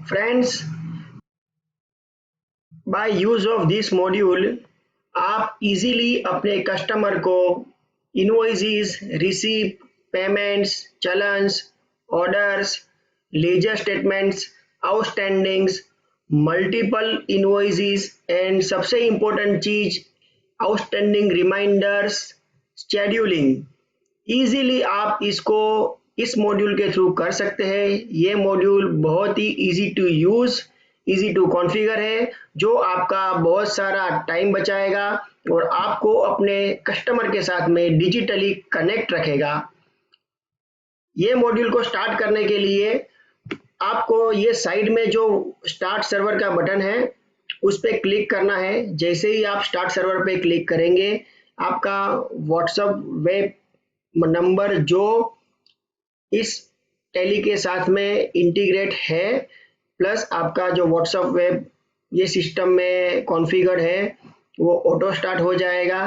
Friends, by use of this module आप easily अपने customer को invoices, receipt, payments, challans, orders, ledger statements, outstandings, multiple invoices and सबसे important चीज outstanding reminders, scheduling easily आप इसको इस मॉड्यूल के थ्रू कर सकते हैं। ये मॉड्यूल बहुत ही easy to use, easy to configure है, जो आपका बहुत सारा टाइम बचाएगा और आपको अपने कस्टमर के साथ में डिजिटली कनेक्ट रखेगा। ये मॉड्यूल को स्टार्ट करने के लिए आपको ये साइड में जो स्टार्ट सर्वर का बटन है उस पर क्लिक करना है। जैसे ही आप स्टार्ट सर्वर पे क्लिक करेंगे, आपका व्हाट्सएप वेब नंबर जो इस टैली के साथ में इंटीग्रेट है, प्लस आपका जो व्हाट्सएप वेब ये सिस्टम में कॉन्फ़िगर्ड है वो ऑटो स्टार्ट हो जाएगा।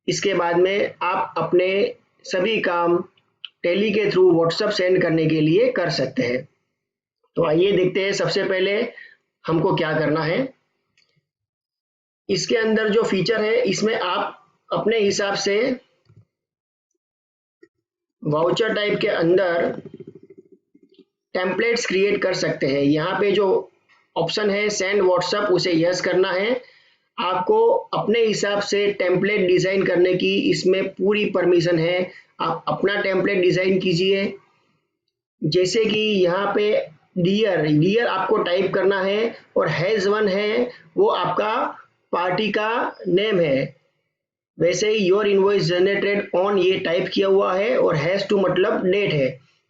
इसके बाद में आप अपने सभी काम टैली के थ्रू व्हाट्सएप सेंड करने के लिए कर सकते हैं। तो आइए देखते हैं सबसे पहले हमको क्या करना है। इसके अंदर जो फीचर है इसमें आप अपने हिसाब से वाउचर टाइप के अंदर टेम्पलेट्स क्रिएट कर सकते हैं। यहाँ पे जो ऑप्शन है सेंड व्हाट्सएप, उसे यस करना है। आपको अपने हिसाब से टेम्पलेट डिज़ाइन करने की इसमें पूरी परमिशन है। आप अपना टेम्पलेट डिज़ाइन कीजिए। जैसे कि यहाँ पे डियर आपको टाइप करना है और हैज़ वन है वो आपका पार्टी का नेम है। वैसे ही योर इनवॉइस जनरेटेड ऑन ये टाइप किया हुआ है और हैज़ टू मतलब डेट है।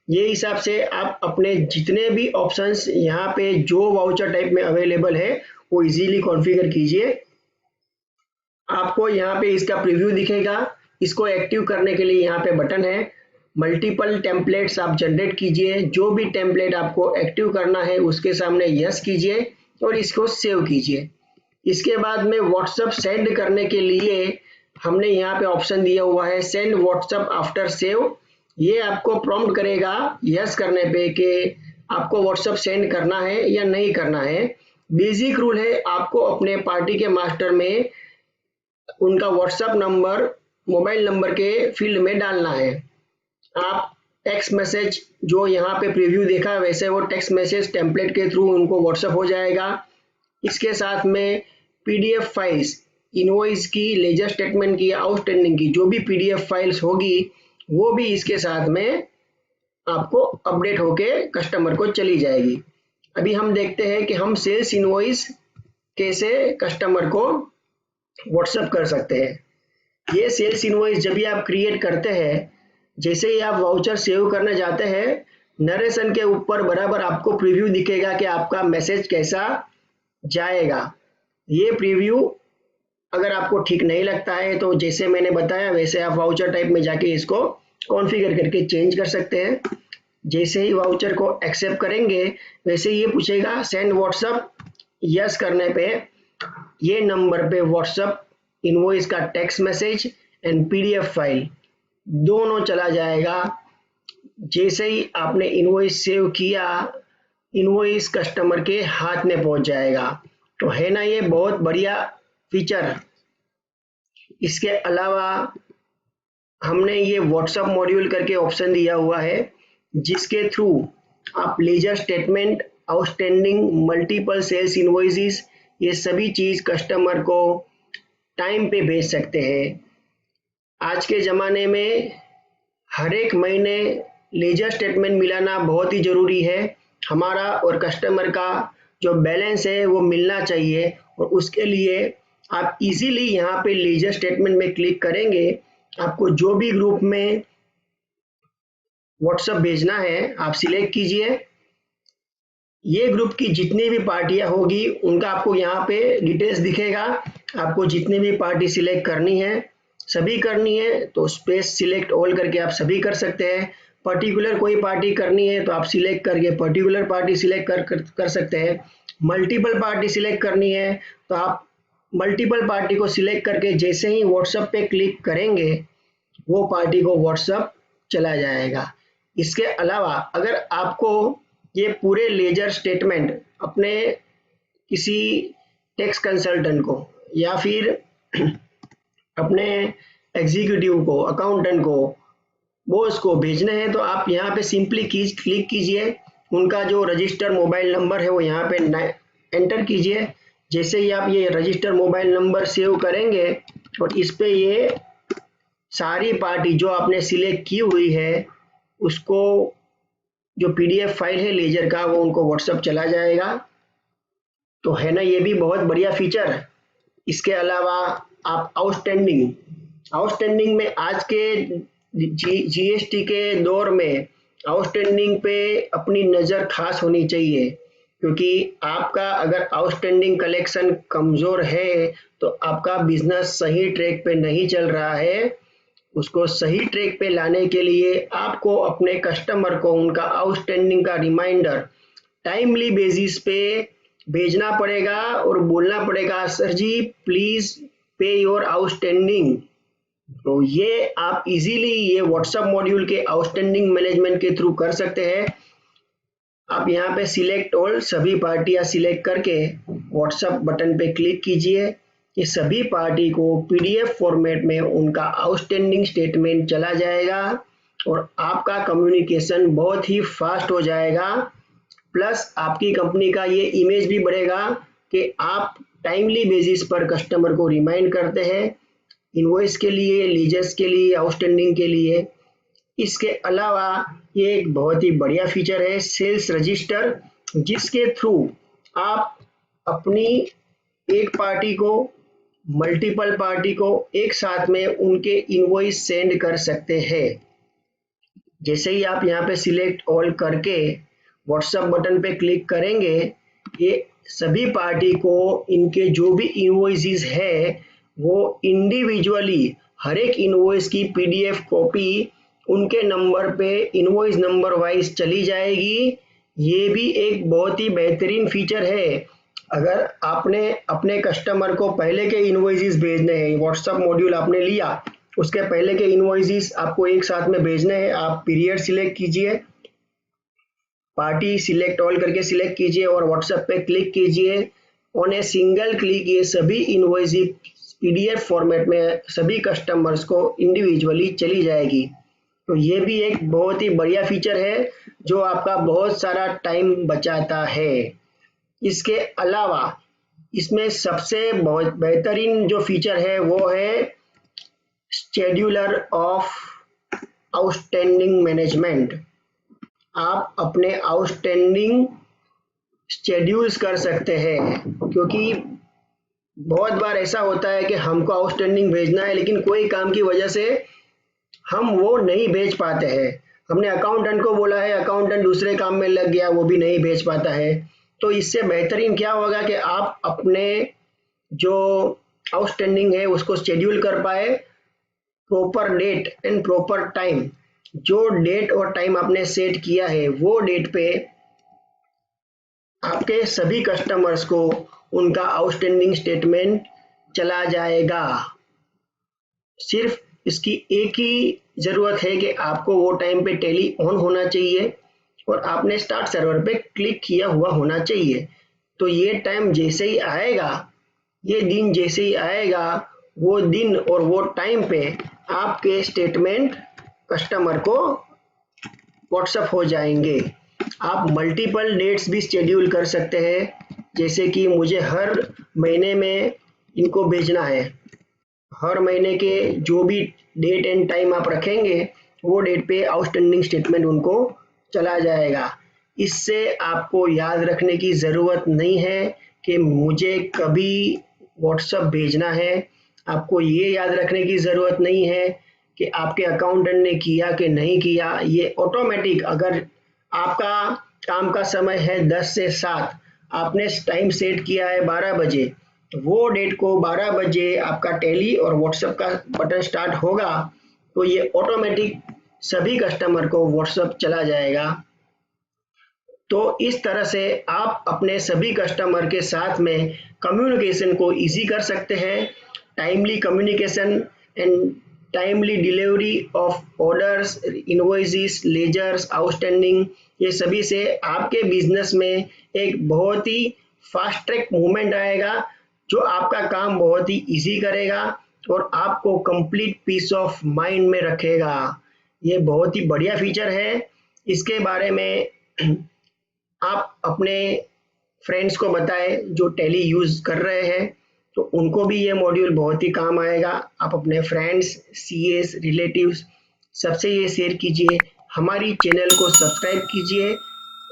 ये हिसाब से आप अपने जितने भी ऑप्शंस यहाँ पे जो वाउचर टाइप में अवेलेबल है वो इजीली कॉन्फ़िगर कीजिए। आपको यहाँ पे इसका प्रीव्यू दिखेगा। इसको एक्टिव करने के लिए यहाँ पे बटन है। मल्टीपल टेम्पलेट्स आप जनरेट कीजिए। जो भी टेम्पलेट आपको एक्टिव करना है उसके सामने यस कीजिए और इसको सेव कीजिए। इसके बाद में व्हाट्सएप सेंड करने के लिए हमने यहाँ पे ऑप्शन दिया हुआ है सेंड व्हाट्सएप आफ्टर सेव। ये आपको प्रॉम्प्ट करेगा यस करने पे कि आपको व्हाट्सएप सेंड करना है या नहीं करना है। बेसिक रूल है, आपको अपने पार्टी के मास्टर में उनका व्हाट्सएप नंबर मोबाइल नंबर के फील्ड में डालना है। आप टेक्स्ट मैसेज जो यहाँ पे प्रीव्यू देखा वैसे वो टेक्स्ट मैसेज टेम्पलेट के थ्रू उनको व्हाट्सएप हो जाएगा। इसके साथ में पीडीएफ फाइल्स, इनवॉइस की, लेजर स्टेटमेंट की, आउटस्टैंडिंग की जो भी पीडीएफ फाइल्स होगी वो भी इसके साथ में आपको अपडेट होके कस्टमर को चली जाएगी। अभी हम देखते हैं कि हम सेल्स इनवॉइस कैसे कस्टमर को व्हाट्सएप कर सकते हैं। ये सेल्स इनवॉइस जब भी आप क्रिएट करते हैं, जैसे ही आप वाउचर सेव करने जाते हैं, नरेशन के ऊपर बराबर आपको प्रीव्यू दिखेगा कि आपका मैसेज कैसा जाएगा। ये प्रीव्यू अगर आपको ठीक नहीं लगता है तो जैसे मैंने बताया वैसे आप वाउचर टाइप में जाके इसको कॉन्फ़िगर करके चेंज कर सकते हैं। जैसे ही वाउचर को एक्सेप्ट करेंगे वैसे ये पूछेगा सेंड व्हाट्सएप, यस करने पे ये नंबर पे व्हाट्सएप इनवॉइस का text message and PDF file दोनों चला जाएगा। जैसे ही आपने इनवॉइस सेव किया, इनवॉइस कस्टमर के हाथ में पहुंच जाएगा। तो है ना ये बहुत बढ़िया फीचर। इसके अलावा हमने ये व्हाट्सएप मॉड्यूल करके ऑप्शन दिया हुआ है, जिसके थ्रू आप ledger statement, outstanding, multiple sales invoices, ये सभी चीज़ कस्टमर को टाइम पे भेज सकते हैं। आज के ज़माने में हर एक महीने लेजर स्टेटमेंट मिलाना बहुत ही ज़रूरी है। हमारा और कस्टमर का जो बैलेंस है वो मिलना चाहिए, और उसके लिए आप इजीली यहाँ पे लेजर स्टेटमेंट में क्लिक करेंगे। आपको जो भी ग्रुप में व्हाट्सएप भेजना है आप सिलेक्ट कीजिए। ये ग्रुप की जितनी भी पार्टियां होगी उनका आपको यहाँ पे डिटेल्स दिखेगा। आपको जितनी भी पार्टी सिलेक्ट करनी है, सभी करनी है तो स्पेस सिलेक्ट ऑल करके आप सभी कर सकते हैं। पर्टिकुलर कोई पार्टी करनी है तो आप सिलेक्ट करके पर्टिकुलर पार्टी सिलेक्ट कर सकते हैं। मल्टीपल पार्टी सिलेक्ट करनी है तो आप मल्टीपल पार्टी को सिलेक्ट करके जैसे ही व्हाट्सएप पे क्लिक करेंगे वो पार्टी को व्हाट्सएप चला जाएगा। इसके अलावा अगर आपको ये पूरे लेजर स्टेटमेंट अपने किसी टैक्स कंसल्टेंट को या फिर अपने एग्जीक्यूटिव को, अकाउंटेंट को, बॉस को भेजने हैं तो आप यहाँ पे सिंपली क्लिक कीजिए। उनका जो रजिस्टर मोबाइल नंबर है वो यहाँ पे एंटर कीजिए। जैसे ही आप ये रजिस्टर मोबाइल नंबर सेव करेंगे और इस पे ये सारी पार्टी जो आपने सिलेक्ट की हुई है उसको जो पीडीएफ फाइल है लेजर का वो उनको व्हाट्सएप चला जाएगा। तो है ना, ये भी बहुत बढ़िया फीचर है। इसके अलावा आप आउटस्टैंडिंग में आज के जीएसटी के दौर में आउटस्टैंडिंग पे अपनी नज़र खास होनी चाहिए, क्योंकि आपका अगर आउटस्टैंडिंग कलेक्शन कमज़ोर है तो आपका बिजनेस सही ट्रैक पे नहीं चल रहा है। उसको सही ट्रैक पे लाने के लिए आपको अपने कस्टमर को उनका आउटस्टैंडिंग का रिमाइंडर टाइमली बेसिस पे भेजना पड़ेगा और बोलना पड़ेगा, sir ji please pay your outstanding. तो ये आप इजीली ये व्हाट्सएप मॉड्यूल के आउटस्टैंडिंग मैनेजमेंट के थ्रू कर सकते हैं। आप यहाँ पे सिलेक्ट ऑल सभी पार्टियां सिलेक्ट करके व्हाट्सएप बटन पे क्लिक कीजिए। ये सभी पार्टी को पीडीएफ फॉर्मेट में उनका आउटस्टैंडिंग स्टेटमेंट चला जाएगा और आपका कम्युनिकेशन बहुत ही फास्ट हो जाएगा। प्लस आपकी कंपनी का ये इमेज भी बढ़ेगा कि आप टाइमली बेसिस पर कस्टमर को रिमाइंड करते हैं इनवॉइस के लिए, लीजर्स के लिए, आउटस्टैंडिंग के लिए। इसके अलावा ये एक बहुत ही बढ़िया फीचर है सेल्स रजिस्टर, जिसके थ्रू आप अपनी एक पार्टी को, मल्टीपल पार्टी को एक साथ में उनके इनवॉइस सेंड कर सकते हैं। जैसे ही आप यहाँ पे सिलेक्ट ऑल करके व्हाट्सएप बटन पे क्लिक करेंगे, ये सभी पार्टी को इनके जो भी इनवॉइसेस है वो इंडिविजुअली हर एक इनवॉइस की पीडीएफ कॉपी उनके नंबर पे इनवॉइस नंबर वाइज चली जाएगी। ये भी एक बहुत ही बेहतरीन फीचर है। अगर आपने अपने कस्टमर को पहले के इनवॉइसेस भेजने हैं, व्हाट्सएप मॉड्यूल आपने लिया, उसके पहले के इनवॉइसेस आपको एक साथ में भेजने हैं, आप पीरियड सिलेक्ट कीजिए, पार्टी सिलेक्ट ऑल करके सिलेक्ट कीजिए और व्हाट्सएप पे क्लिक कीजिए। ऑन ए सिंगल क्लिक ये सभी इनवॉइसेस पीडीएफ फॉर्मेट में सभी कस्टमर्स को इंडिविजुअली चली जाएगी। तो ये भी एक बहुत ही बढ़िया फीचर है जो आपका बहुत सारा टाइम बचाता है। इसके अलावा इसमें सबसे बहुत बेहतरीन जो फीचर है वो है शेड्यूलर ऑफ आउटस्टैंडिंग मैनेजमेंट। आप अपने आउटस्टैंडिंग शेड्यूल्स कर सकते हैं, क्योंकि बहुत बार ऐसा होता है कि हमको आउटस्टैंडिंग भेजना है लेकिन कोई काम की वजह से हम वो नहीं भेज पाते हैं। हमने अकाउंटेंट को बोला है, अकाउंटेंट दूसरे काम में लग गया, वो भी नहीं भेज पाता है। तो इससे बेहतरीन क्या होगा कि आप अपने जो आउटस्टैंडिंग है उसको शेड्यूल कर पाए, proper date and proper time. जो डेट और टाइम आपने सेट किया है वो डेट पे आपके सभी कस्टमर्स को उनका आउटस्टैंडिंग स्टेटमेंट चला जाएगा। सिर्फ इसकी एक ही ज़रूरत है कि आपको वो टाइम पे टैली ऑन होना चाहिए और आपने स्टार्ट सर्वर पे क्लिक किया हुआ होना चाहिए। तो ये टाइम जैसे ही आएगा, ये दिन जैसे ही आएगा, वो दिन और वो टाइम पे आपके स्टेटमेंट कस्टमर को व्हाट्सअप हो जाएंगे। आप मल्टीपल डेट्स भी शेड्यूल कर सकते हैं, जैसे कि मुझे हर महीने में इनको भेजना है। हर महीने के जो भी डेट एंड टाइम आप रखेंगे वो डेट पे आउटस्टैंडिंग स्टेटमेंट उनको चला जाएगा। इससे आपको याद रखने की ज़रूरत नहीं है कि मुझे कभी व्हाट्सएप भेजना है। आपको ये याद रखने की ज़रूरत नहीं है कि आपके अकाउंटेंट ने किया कि नहीं किया। ये ऑटोमेटिक, अगर आपका काम का समय है 10 से 7, आपने टाइम सेट किया है 12 बजे, तो वो डेट को 12 बजे आपका टैली और व्हाट्सएप का बटन स्टार्ट होगा तो ये ऑटोमेटिक सभी कस्टमर को व्हाट्सएप चला जाएगा। तो इस तरह से आप अपने सभी कस्टमर के साथ में कम्युनिकेशन को इजी कर सकते हैं। Timely communication and timely delivery of orders, invoices, ledgers, outstanding, ये सभी से आपके बिजनेस में एक बहुत ही फास्ट ट्रैक मूवमेंट आएगा जो आपका काम बहुत ही इजी करेगा और आपको कंप्लीट पीस ऑफ माइंड में रखेगा। ये बहुत ही बढ़िया फीचर है। इसके बारे में आप अपने फ्रेंड्स को बताएं जो टैली यूज़ कर रहे हैं, तो उनको भी ये मॉड्यूल बहुत ही काम आएगा। आप अपने फ्रेंड्स, सीएस, रिलेटिव्स सबसे ये शेयर कीजिए। हमारी चैनल को सब्सक्राइब कीजिए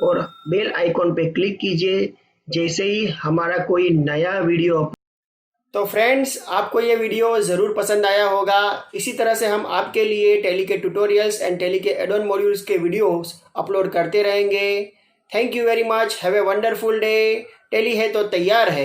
और बेल आइकॉन पे क्लिक कीजिए जैसे ही हमारा कोई नया वीडियो। तो फ्रेंड्स, आपको ये वीडियो ज़रूर पसंद आया होगा। इसी तरह से हम आपके लिए टैली के ट्यूटोरियल्स एंड टैली के एड ऑन मॉड्यूल्स के वीडियोस अपलोड करते रहेंगे। Thank you very much. Have a wonderful day. Tally है तो तैयार है।